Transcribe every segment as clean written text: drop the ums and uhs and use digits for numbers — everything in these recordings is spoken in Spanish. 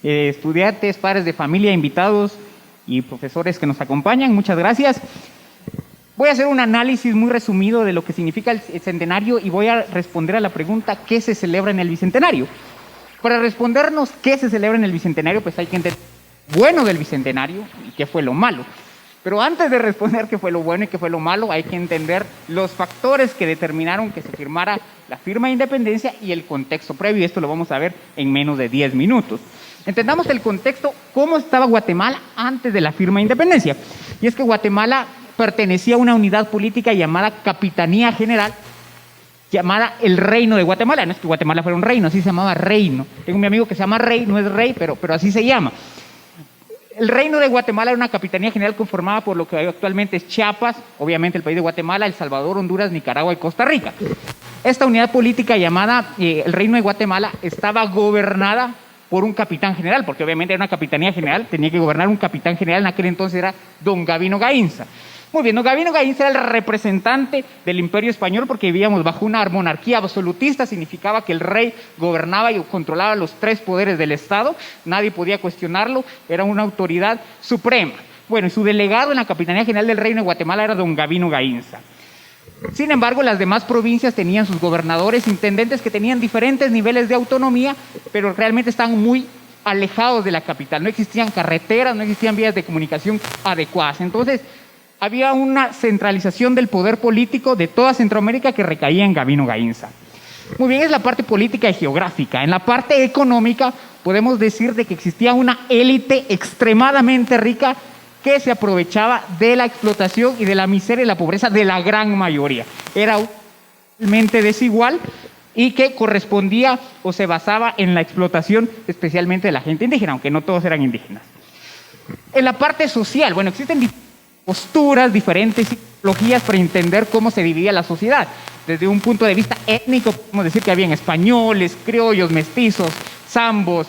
estudiantes, padres de familia, invitados y profesores que nos acompañan, muchas gracias. Voy a hacer un análisis muy resumido de lo que significa el centenario y voy a responder a la pregunta ¿qué se celebra en el bicentenario? Para respondernos qué se celebra en el bicentenario, pues hay que entender lo bueno del bicentenario y qué fue lo malo. Pero antes de responder qué fue lo bueno y qué fue lo malo, hay que entender los factores que determinaron que se firmara la firma de independencia y el contexto previo, y esto lo vamos a ver en menos de 10 minutos. Entendamos el contexto, cómo estaba Guatemala antes de la firma de independencia. Y es que Guatemala pertenecía a una unidad política llamada Capitanía General, llamada el Reino de Guatemala. No es que Guatemala fuera un reino, así se llamaba reino. Tengo un amigo que se llama Rey, no es rey, pero así se llama. El Reino de Guatemala era una capitanía general conformada por lo que actualmente es Chiapas, obviamente el país de Guatemala, El Salvador, Honduras, Nicaragua y Costa Rica. Esta unidad política llamada el Reino de Guatemala estaba gobernada por un capitán general, porque obviamente era una capitanía general, tenía que gobernar un capitán general, en aquel entonces era don Gavino Gainza. Muy bien, don Gavino Gainza era el representante del Imperio Español porque vivíamos bajo una monarquía absolutista, significaba que el rey gobernaba y controlaba los 3 poderes del Estado, nadie podía cuestionarlo, era una autoridad suprema. Bueno, y su delegado en la Capitanía General del Reino de Guatemala era don Gavino Gainza. Sin embargo, las demás provincias tenían sus gobernadores, intendentes que tenían diferentes niveles de autonomía, pero realmente estaban muy alejados de la capital, no existían carreteras, no existían vías de comunicación adecuadas. Entonces, había una centralización del poder político de toda Centroamérica que recaía en Gavino Gainza. Muy bien, es la parte política y geográfica. En la parte económica podemos decir de que existía una élite extremadamente rica que se aprovechaba de la explotación y de la miseria y la pobreza de la gran mayoría. Era realmente desigual y que correspondía o se basaba en la explotación especialmente de la gente indígena, aunque no todos eran indígenas. En la parte social, bueno, existen posturas, diferentes ideologías para entender cómo se dividía la sociedad. Desde un punto de vista étnico, podemos decir que habían españoles, criollos, mestizos, zambos,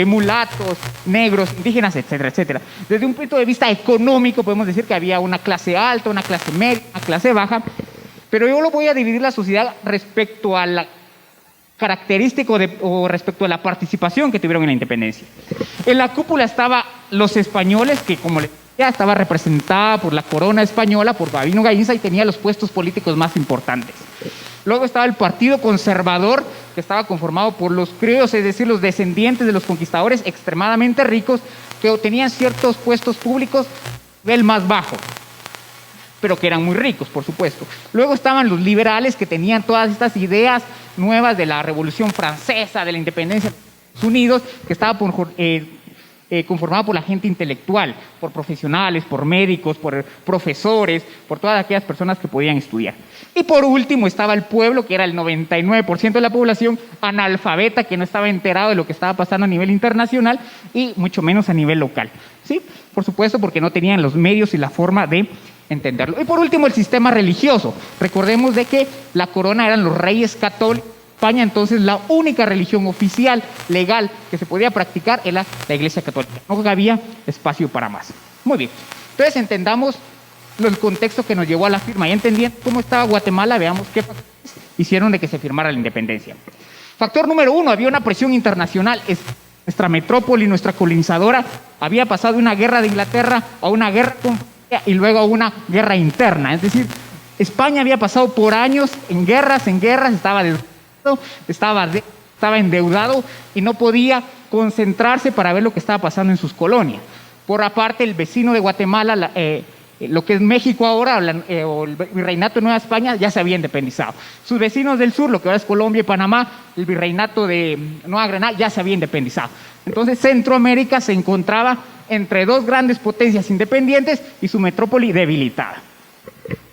mulatos, negros, indígenas, etcétera, etcétera. Desde un punto de vista económico, podemos decir que había una clase alta, una clase media, una clase baja, pero yo lo voy a dividir la sociedad respecto a la característico o respecto a la participación que tuvieron en la independencia. En la cúpula estaban los españoles, que como les decía, estaba representada por la corona española, por Gavino Gainza, y tenía los puestos políticos más importantes. Luego estaba el Partido Conservador, que estaba conformado por los criollos, es decir, los descendientes de los conquistadores extremadamente ricos, que tenían ciertos puestos públicos a nivel más bajo, pero que eran muy ricos, por supuesto. Luego estaban los liberales, que tenían todas estas ideas nuevas de la Revolución Francesa, de la independencia de Estados Unidos, que estaba conformado por la gente intelectual, por profesionales, por médicos, por profesores, por todas aquellas personas que podían estudiar. Y por último estaba el pueblo, que era el 99% de la población analfabeta, que no estaba enterado de lo que estaba pasando a nivel internacional y mucho menos a nivel local. ¿Sí? Por supuesto, porque no tenían los medios y la forma de entenderlo. Y por último, el sistema religioso. Recordemos de que la corona eran los reyes católicos. España, entonces la única religión oficial, legal, que se podía practicar era la Iglesia Católica. No había espacio para más. Muy bien. Entonces entendamos el contexto que nos llevó a la firma. Ya entendiendo cómo estaba Guatemala, veamos qué factores hicieron de que se firmara la independencia. Factor número 1, había una presión internacional. Nuestra metrópoli, nuestra colonizadora, había pasado de una guerra de Inglaterra a una guerra con Francia y luego a una guerra interna. Es decir, España había pasado por años en guerras, estaba endeudado y no podía concentrarse para ver lo que estaba pasando en sus colonias. Por aparte, el vecino de Guatemala, lo que es México ahora, o el virreinato de Nueva España, ya se había independizado. Sus vecinos del sur, lo que ahora es Colombia y Panamá, el virreinato de Nueva Granada, ya se había independizado. Entonces Centroamérica se encontraba entre 2 grandes potencias independientes y su metrópoli debilitada.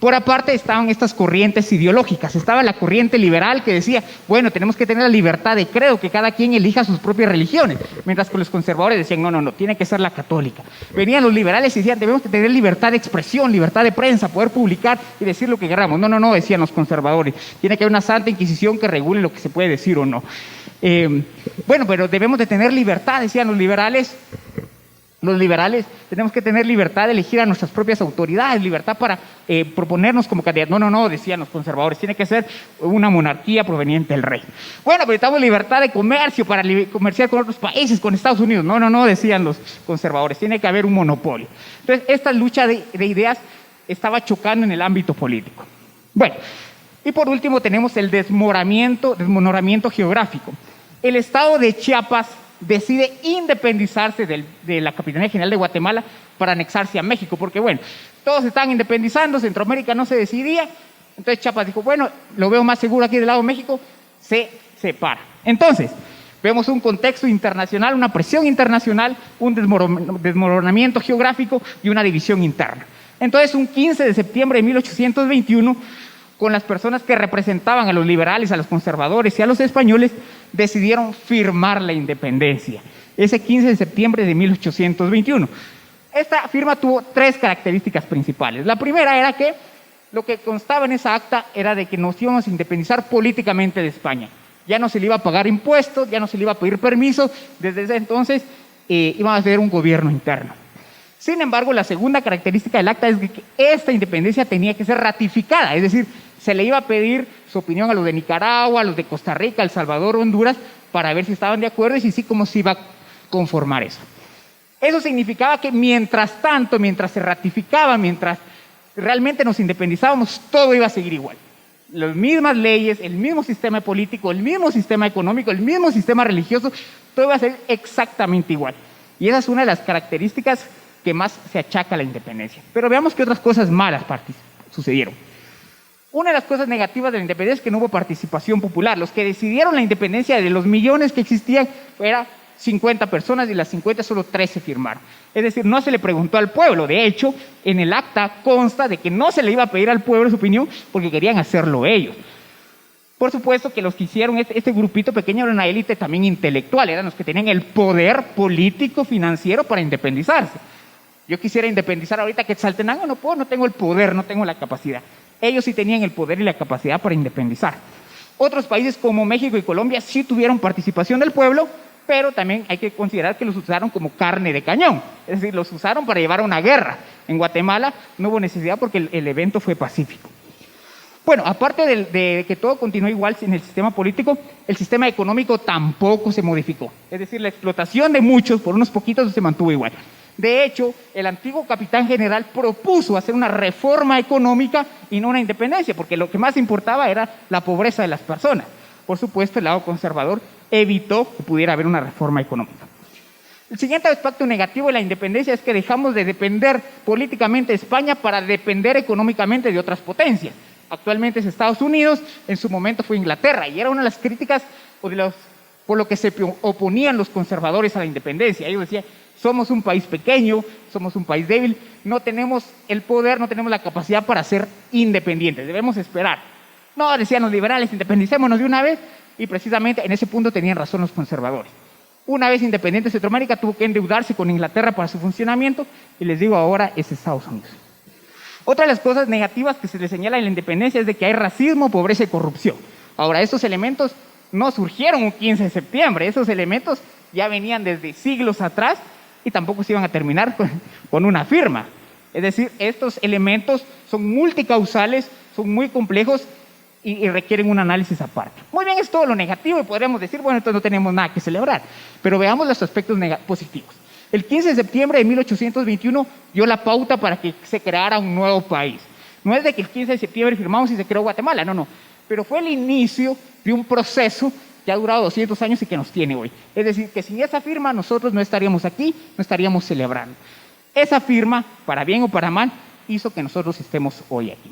Por aparte estaban estas corrientes ideológicas. Estaba la corriente liberal que decía, bueno, tenemos que tener la libertad de credo, que cada quien elija sus propias religiones, mientras que los conservadores decían, no, tiene que ser la católica. Venían los liberales y decían, debemos tener libertad de expresión, libertad de prensa, poder publicar y decir lo que queramos. No, decían los conservadores, tiene que haber una santa inquisición que regule lo que se puede decir o no. Bueno, pero debemos de tener libertad, decían los liberales. Los liberales tenemos que tener libertad de elegir a nuestras propias autoridades, libertad para proponernos como candidatos. No, decían los conservadores, tiene que ser una monarquía proveniente del rey. Bueno, pero necesitamos libertad de comercio para comerciar con otros países, con Estados Unidos. No, decían los conservadores, tiene que haber un monopolio. Entonces, esta lucha de ideas estaba chocando en el ámbito político. Bueno, y por último tenemos el desmoronamiento geográfico. El estado de Chiapas decide independizarse de la Capitanía General de Guatemala para anexarse a México, porque bueno, todos estaban independizando, Centroamérica no se decidía, entonces Chiapas dijo, bueno, lo veo más seguro aquí del lado de México, se separa. Entonces, vemos un contexto internacional, una presión internacional, un desmoronamiento geográfico y una división interna. Entonces, un 15 de septiembre de 1821, con las personas que representaban a los liberales, a los conservadores y a los españoles, decidieron firmar la independencia. Ese 15 de septiembre de 1821. Esta firma tuvo 3 características principales. La primera era que lo que constaba en esa acta era de que nos íbamos a independizar políticamente de España. Ya no se le iba a pagar impuestos, ya no se le iba a pedir permiso. Desde ese entonces iba a ser un gobierno interno. Sin embargo, la segunda característica del acta es que esta independencia tenía que ser ratificada, es decir, se le iba a pedir su opinión a los de Nicaragua, a los de Costa Rica, El Salvador, Honduras, para ver si estaban de acuerdo y si sí, cómo se iba a conformar eso. Eso significaba que mientras tanto, mientras se ratificaba, mientras realmente nos independizábamos, todo iba a seguir igual. Las mismas leyes, el mismo sistema político, el mismo sistema económico, el mismo sistema religioso, todo iba a ser exactamente igual. Y esa es una de las características que más se achaca a la independencia. Pero veamos qué otras cosas malas sucedieron. Una de las cosas negativas de la independencia es que no hubo participación popular. Los que decidieron la independencia de los millones que existían eran 50 personas y las 50 solo 13 firmaron. Es decir, no se le preguntó al pueblo. De hecho, en el acta consta de que no se le iba a pedir al pueblo su opinión porque querían hacerlo ellos. Por supuesto que los que hicieron este grupito pequeño era una élite también intelectual, eran los que tenían el poder político, financiero para independizarse. Yo quisiera independizar ahorita Quetzaltenango, no puedo, no tengo el poder, no tengo la capacidad. Ellos sí tenían el poder y la capacidad para independizar. Otros países como México y Colombia sí tuvieron participación del pueblo, pero también hay que considerar que los usaron como carne de cañón. Es decir, los usaron para llevar a una guerra. En Guatemala no hubo necesidad porque el evento fue pacífico. Bueno, aparte de que todo continuó igual en el sistema político, el sistema económico tampoco se modificó. Es decir, la explotación de muchos por unos poquitos se mantuvo igual. De hecho, el antiguo capitán general propuso hacer una reforma económica y no una independencia, porque lo que más importaba era la pobreza de las personas. Por supuesto, el lado conservador evitó que pudiera haber una reforma económica. El siguiente aspecto negativo de la independencia es que dejamos de depender políticamente de España para depender económicamente de otras potencias. Actualmente es Estados Unidos, en su momento fue Inglaterra, y era una de las críticas por lo que se oponían los conservadores a la independencia. Ellos decían, somos un país pequeño, somos un país débil, no tenemos el poder, no tenemos la capacidad para ser independientes, debemos esperar. No, decían los liberales, independicémonos de una vez, y precisamente en ese punto tenían razón los conservadores. Una vez independiente Centroamérica tuvo que endeudarse con Inglaterra para su funcionamiento, y les digo ahora es Estados Unidos. Otra de las cosas negativas que se le señala en la independencia es de que hay racismo, pobreza y corrupción. Ahora, estos elementos no surgieron un 15 de septiembre, esos elementos ya venían desde siglos atrás y tampoco se iban a terminar con una firma. Es decir, estos elementos son multicausales, son muy complejos y requieren un análisis aparte. Muy bien, es todo lo negativo y podríamos decir, bueno, entonces no tenemos nada que celebrar, pero veamos los aspectos positivos. El 15 de septiembre de 1821 dio la pauta para que se creara un nuevo país. No es de que el 15 de septiembre firmamos y se creó Guatemala, no, pero fue el inicio de un proceso que ha durado 200 años y que nos tiene hoy. Es decir, que sin esa firma nosotros no estaríamos aquí, no estaríamos celebrando. Esa firma, para bien o para mal, hizo que nosotros estemos hoy aquí.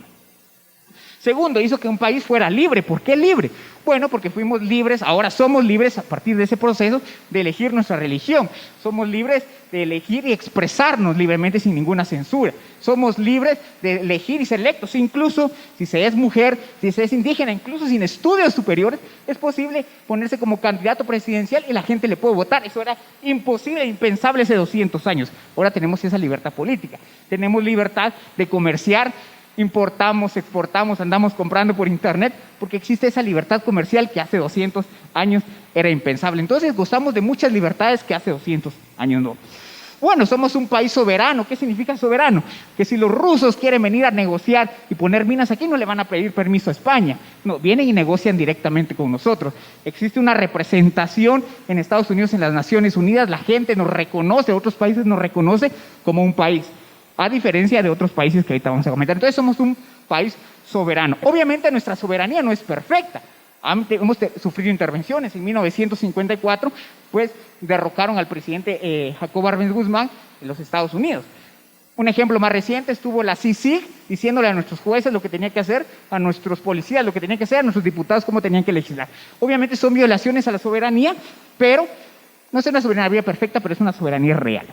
Segundo, hizo que un país fuera libre. ¿Por qué libre? Bueno, porque fuimos libres, ahora somos libres a partir de ese proceso de elegir nuestra religión. Somos libres de elegir y expresarnos libremente sin ninguna censura. Somos libres de elegir y ser electos. Incluso si se es mujer, si se es indígena, incluso sin estudios superiores, es posible ponerse como candidato presidencial y la gente le puede votar. Eso era imposible, impensable hace 200 años. Ahora tenemos esa libertad política. Tenemos libertad de comerciar, importamos, exportamos, andamos comprando por internet, porque existe esa libertad comercial que hace 200 años era impensable. Entonces gozamos de muchas libertades que hace 200 años no. Bueno, somos un país soberano. ¿Qué significa soberano? Que si los rusos quieren venir a negociar y poner minas aquí, no le van a pedir permiso a España. No, vienen y negocian directamente con nosotros. Existe una representación en Estados Unidos, en las Naciones Unidas. La gente nos reconoce, otros países nos reconocen como un país, a diferencia de otros países que ahorita vamos a comentar. Entonces somos un país soberano. Obviamente nuestra soberanía no es perfecta. Hemos sufrido intervenciones. En 1954, pues, derrocaron al presidente Jacobo Arbenz Guzmán en los Estados Unidos. Un ejemplo más reciente estuvo la CICIG diciéndole a nuestros jueces lo que tenía que hacer, a nuestros policías lo que tenían que hacer, a nuestros diputados cómo tenían que legislar. Obviamente son violaciones a la soberanía, pero no es una soberanía perfecta, pero es una soberanía real.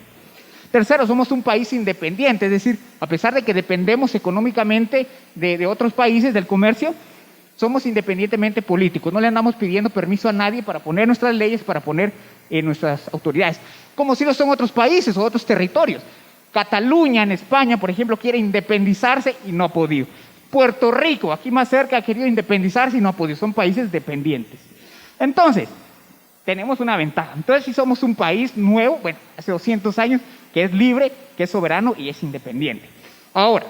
Tercero, somos un país independiente, es decir, a pesar de que dependemos económicamente de otros países, del comercio, somos independientemente políticos. No le andamos pidiendo permiso a nadie para poner nuestras leyes, para poner nuestras autoridades, como si lo son otros países o otros territorios. Cataluña, en España, por ejemplo, quiere independizarse y no ha podido. Puerto Rico, aquí más cerca, ha querido independizarse y no ha podido. Son países dependientes. Entonces, tenemos una ventaja. Entonces, si somos un país nuevo, bueno, hace 200 años, que es libre, que es soberano y es independiente. Ahora,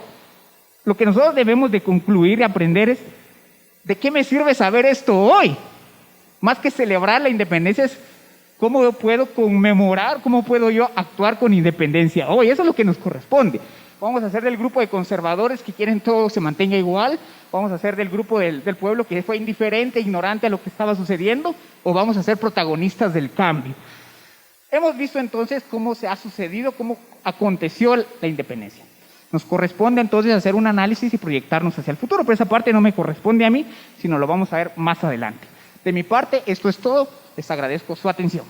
lo que nosotros debemos de concluir y aprender es, ¿de qué me sirve saber esto hoy? Más que celebrar la independencia es cómo yo puedo conmemorar, cómo puedo yo actuar con independencia hoy. Eso es lo que nos corresponde. Vamos a ser del grupo de conservadores que quieren todo se mantenga igual, vamos a ser del grupo del pueblo que fue indiferente, ignorante a lo que estaba sucediendo, o vamos a ser protagonistas del cambio. Hemos visto entonces cómo se ha sucedido, cómo aconteció la independencia. Nos corresponde entonces hacer un análisis y proyectarnos hacia el futuro, pero esa parte no me corresponde a mí, sino lo vamos a ver más adelante. De mi parte, esto es todo. Les agradezco su atención.